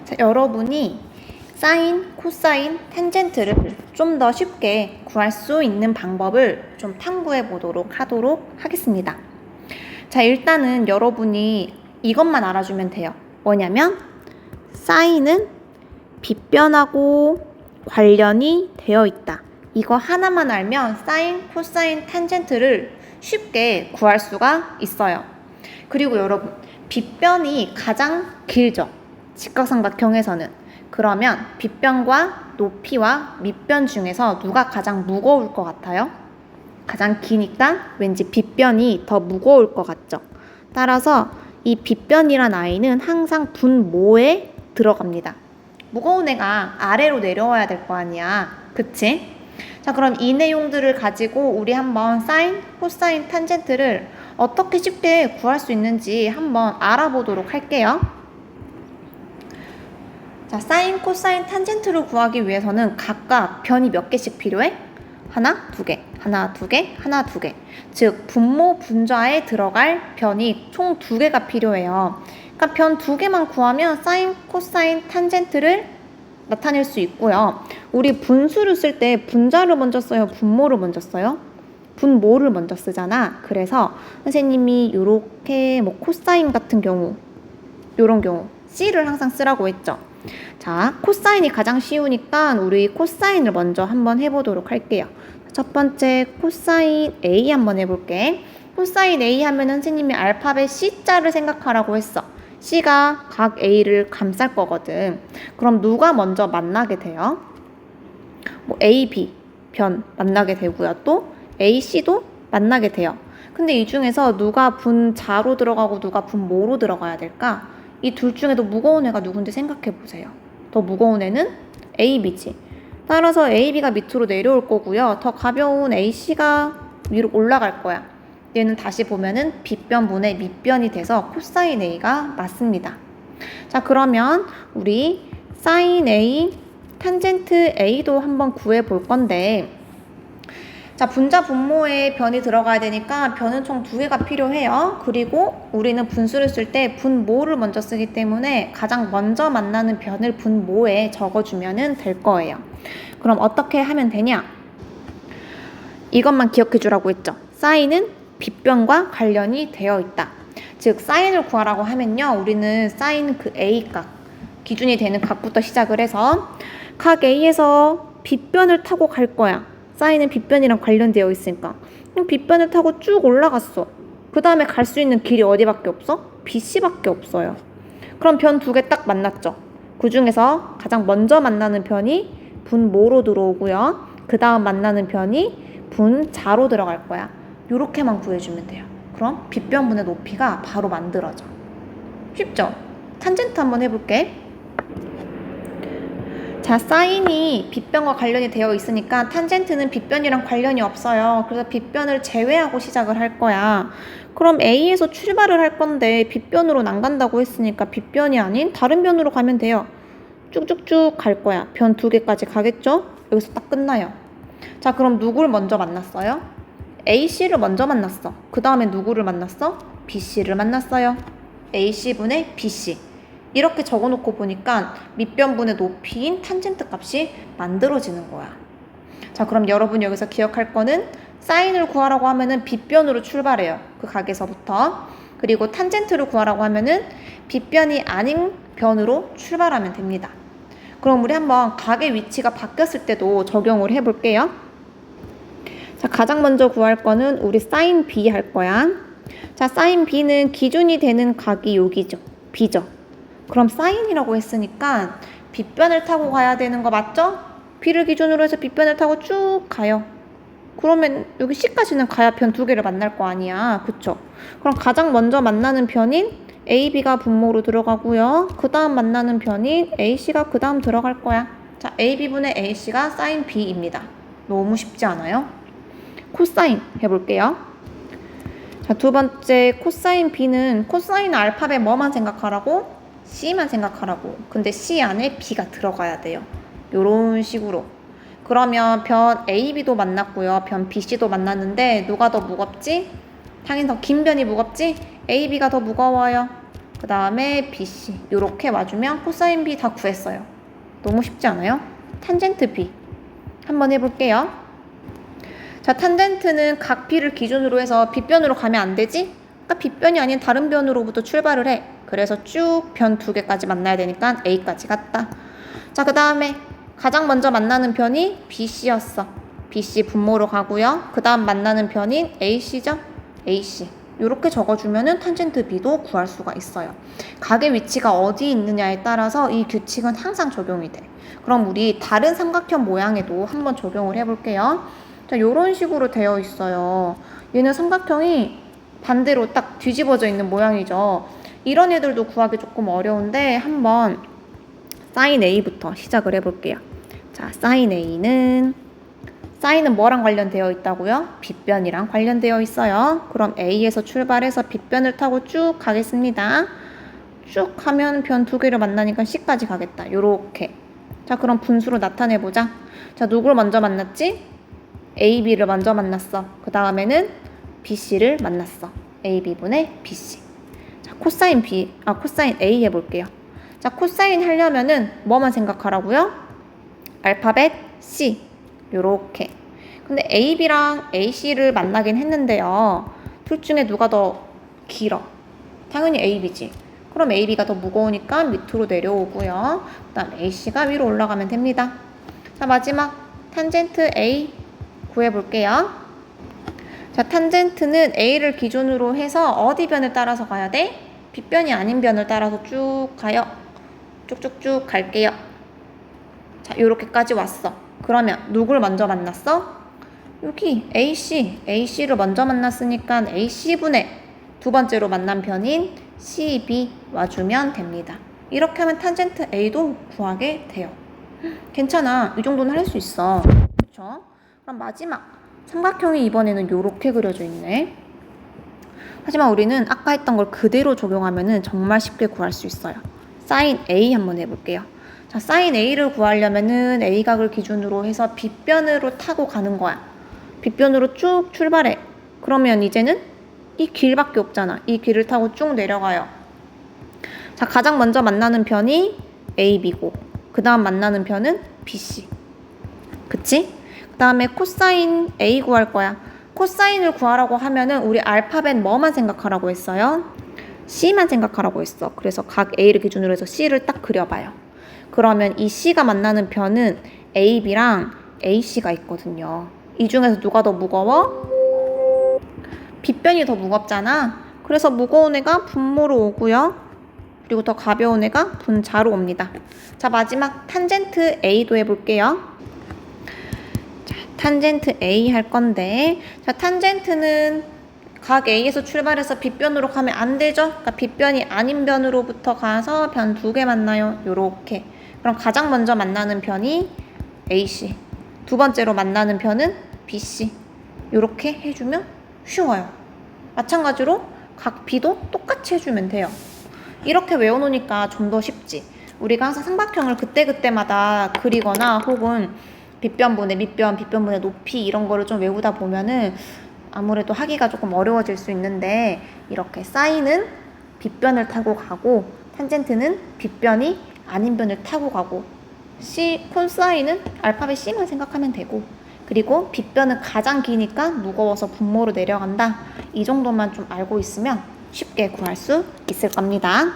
자, 여러분이 사인, 코사인, 탄젠트를 좀 더 쉽게 구할 수 있는 방법을 좀 탐구해 보도록 하겠습니다. 자, 일단은 여러분이 이것만 알아주면 돼요. 뭐냐면 사인은 빗변하고 관련이 되어 있다. 이거 하나만 알면 사인, 코사인, 탄젠트를 쉽게 구할 수가 있어요. 그리고 여러분, 빗변이 가장 길죠. 직각삼각형에서는. 그러면 빗변과 높이와 밑변 중에서 누가 가장 무거울 것 같아요? 가장 기니까 왠지 빗변이 더 무거울 것 같죠. 따라서 이 빗변이란 아이는 항상 분모에 들어갑니다. 무거운 애가 아래로 내려와야 될 거 아니야. 그치? 자, 그럼 이 내용들을 가지고 우리 한번 사인, 코사인, 탄젠트를 어떻게 쉽게 구할 수 있는지 한번 알아보도록 할게요. 자, 사인, 코사인, 탄젠트를 구하기 위해서는 각각 변이 몇 개씩 필요해? 하나, 두 개, 하나, 두 개, 하나, 두 개. 즉, 분모, 분자에 들어갈 변이 총 두 개가 필요해요. 그러니까 변 두 개만 구하면 사인, 코사인, 탄젠트를 나타낼 수 있고요. 우리 분수를 쓸 때 분자를 먼저 써요? 분모를 먼저 써요? 분모를 먼저 쓰잖아. 그래서 선생님이 이렇게 뭐 코사인 같은 경우, 이런 경우 C를 항상 쓰라고 했죠. 자, 코사인이 가장 쉬우니까 우리 코사인을 먼저 한번 해보도록 할게요. 첫 번째 코사인 A 한번 해볼게. 코사인 A 하면 선생님이 알파벳 C자를 생각하라고 했어. C가 각 A를 감쌀 거거든. 그럼 누가 먼저 만나게 돼요? 뭐 A, B 변 만나게 되고요. 또 A, C도 만나게 돼요. 근데 이 중에서 누가 분자로 들어가고 누가 분모로 들어가야 될까? 이 둘 중에도 무거운 애가 누군지 생각해 보세요. 더 무거운 애는 A, B지. 따라서 A, B가 밑으로 내려올 거고요. 더 가벼운 A, C가 위로 올라갈 거야. 얘는 다시 보면은 빗변분의 밑변이 돼서 코사인 A가 맞습니다. 자, 그러면 우리 사인 A, 탄젠트 A도 한번 구해 볼 건데, 자, 분자 분모에 변이 들어가야 되니까 변은 총 두 개가 필요해요. 그리고 우리는 분수를 쓸 때 분모를 먼저 쓰기 때문에 가장 먼저 만나는 변을 분모에 적어주면 될 거예요. 그럼 어떻게 하면 되냐? 이것만 기억해 주라고 했죠. 사인은 빗변과 관련이 되어 있다. 즉, 사인을 구하라고 하면요, 우리는 사인 그 A 각, 기준이 되는 각부터 시작을 해서 각 A에서 빗변을 타고 갈 거야. 사인은 빗변이랑 관련되어 있으니까. 빗변을 타고 쭉 올라갔어. 그 다음에 갈 수 있는 길이 어디밖에 없어? BC밖에 없어요. 그럼 변 두 개 딱 만났죠. 그 중에서 가장 먼저 만나는 변이 분모로 들어오고요. 그 다음 만나는 변이 분자로 들어갈 거야. 요렇게만 구해주면 돼요. 그럼 빗변분의 높이가 바로 만들어져. 쉽죠? 탄젠트 한번 해볼게. 자, 사인이 빗변과 관련이 되어 있으니까 탄젠트는 빗변이랑 관련이 없어요. 그래서 빗변을 제외하고 시작을 할 거야. 그럼 A에서 출발을 할 건데 빗변으로는 안 간다고 했으니까 빗변이 아닌 다른 변으로 가면 돼요. 쭉쭉쭉 갈 거야. 변 두 개까지 가겠죠? 여기서 딱 끝나요. 자, 그럼 누구를 먼저 만났어요? AC를 먼저 만났어. 그 다음에 누구를 만났어? BC를 만났어요. AC분의 BC. 이렇게 적어놓고 보니까 밑변분의 높이인 탄젠트 값이 만들어지는 거야. 자, 그럼 여러분 여기서 기억할 거는 사인을 구하라고 하면은 빗변으로 출발해요. 그 각에서부터. 그리고 탄젠트를 구하라고 하면은 빗변이 아닌 변으로 출발하면 됩니다. 그럼 우리 한번 각의 위치가 바뀌었을 때도 적용을 해볼게요. 자, 가장 먼저 구할 거는 우리 사인 B 할 거야. 자, 사인 B는 기준이 되는 각이 여기죠. B죠. 그럼 사인이라고 했으니까 빗변을 타고 가야 되는 거 맞죠? B를 기준으로 해서 빗변을 타고 쭉 가요. 그러면 여기 C까지는 가야 변 두 개를 만날 거 아니야. 그쵸? 그럼 가장 먼저 만나는 변인 A, B가 분모로 들어가고요. 그 다음 만나는 변인 A, C가 그 다음 들어갈 거야. 자, A, B분의 A, C가 사인 B입니다. 너무 쉽지 않아요? 코사인 해볼게요. 자, 두 번째 코사인 B는 코사인 알파벳 뭐만 생각하라고? C만 생각하라고. 근데 C 안에 B가 들어가야 돼요. 요런 식으로. 그러면 변 A, B도 만났고요. 변 B, C도 만났는데 누가 더 무겁지? 당연히 더 긴 변이 무겁지? A, B가 더 무거워요. 그 다음에 BC 이렇게 와주면 코사인 B 다 구했어요. 너무 쉽지 않아요? 탄젠트 B 한번 해볼게요. 자, 탄젠트는 각 B를 기준으로 해서 B변으로 가면 안 되지? 그러니까 B변이 아닌 다른 변으로부터 출발을 해. 그래서 쭉 변 2개까지 만나야 되니까 A까지 갔다. 자, 그 다음에 가장 먼저 만나는 변이 BC였어. BC 분모로 가고요. 그 다음 만나는 변인 AC죠? AC. 이렇게 적어주면은 탄젠트 B도 구할 수가 있어요. 각의 위치가 어디 있느냐에 따라서 이 규칙은 항상 적용이 돼. 그럼 우리 다른 삼각형 모양에도 한번 적용을 해볼게요. 자, 요런 식으로 되어 있어요. 얘는 삼각형이 반대로 딱 뒤집어져 있는 모양이죠. 이런 애들도 구하기 조금 어려운데 한번 sin A부터 시작을 해볼게요. 자, sin A는 뭐랑 관련되어 있다고요? 빗변이랑 관련되어 있어요. 그럼 A에서 출발해서 빗변을 타고 쭉 가겠습니다. 쭉 가면 변 2개를 만나니까 C까지 가겠다. 요렇게. 자, 그럼 분수로 나타내보자. 자, 누굴 먼저 만났지? AB를 먼저 만났어. 그 다음에는 BC를 만났어. AB분의 BC. 자, 코사인 A 해볼게요. 자, 코사인 하려면은 뭐만 생각하라고요? 알파벳 C. 요렇게. 근데 AB랑 AC를 만나긴 했는데요. 둘 중에 누가 더 길어? 당연히 AB지. 그럼 AB가 더 무거우니까 밑으로 내려오고요. 그 다음 AC가 위로 올라가면 됩니다. 자, 마지막 탄젠트 A 구해볼게요. 자, 탄젠트는 A를 기준으로 해서 어디 변을 따라서 가야 돼? B변이 아닌 변을 따라서 쭉 가요. 쭉쭉쭉 갈게요. 자, 요렇게까지 왔어. 그러면 누굴 먼저 만났어? 여기 AC를 먼저 만났으니까 AC분의 두 번째로 만난 변인 CB 와주면 됩니다. 이렇게 하면 탄젠트 A도 구하게 돼요. 괜찮아. 이 정도는 할 수 있어. 그쵸? 그럼 마지막 삼각형이 이번에는 이렇게 그려져 있네. 하지만 우리는 아까 했던 걸 그대로 적용하면은 정말 쉽게 구할 수 있어요. sin A 한번 해볼게요. 자, sin A를 구하려면은 A각을 기준으로 해서 B변으로 타고 가는 거야. B변으로 쭉 출발해. 그러면 이제는 이 길밖에 없잖아. 이 길을 타고 쭉 내려가요. 자, 가장 먼저 만나는 변이 AB고 그 다음 만나는 변은 BC. 그치? 그 다음에 코사인 A 구할 거야. 코사인을 구하라고 하면은 우리 알파벳 뭐만 생각하라고 했어요? C만 생각하라고 했어. 그래서 각 A를 기준으로 해서 C를 딱 그려봐요. 그러면 이 C가 만나는 변은 AB랑 AC가 있거든요. 이 중에서 누가 더 무거워? B변이 더 무겁잖아. 그래서 무거운 애가 분모로 오고요. 그리고 더 가벼운 애가 분자로 옵니다. 자, 마지막 탄젠트 A도 해볼게요. 자, 탄젠트 A 할 건데, 자, 탄젠트는 각 A에서 출발해서 B변으로 가면 안 되죠? 그러니까 B변이 아닌 변으로부터 가서 변 2개 만나요. 요렇게. 그럼 가장 먼저 만나는 변이 AC. 두 번째로 만나는 변은 BC. 요렇게 해주면 쉬워요. 마찬가지로 각 B도 똑같이 해주면 돼요. 이렇게 외워놓으니까 좀 더 쉽지. 우리가 항상 삼각형을 그때그때마다 그리거나 혹은 빗변분의 밑변, 빗변분의 높이 이런 거를 좀 외우다 보면은 아무래도 하기가 조금 어려워질 수 있는데 이렇게 사인은 빗변을 타고 가고 탄젠트는 빗변이 아닌 변을 타고 가고 코사인은 알파벳 C만 생각하면 되고 그리고 빗변은 가장 기니까 무거워서 분모로 내려간다. 이 정도만 좀 알고 있으면 쉽게 구할 수 있을 겁니다.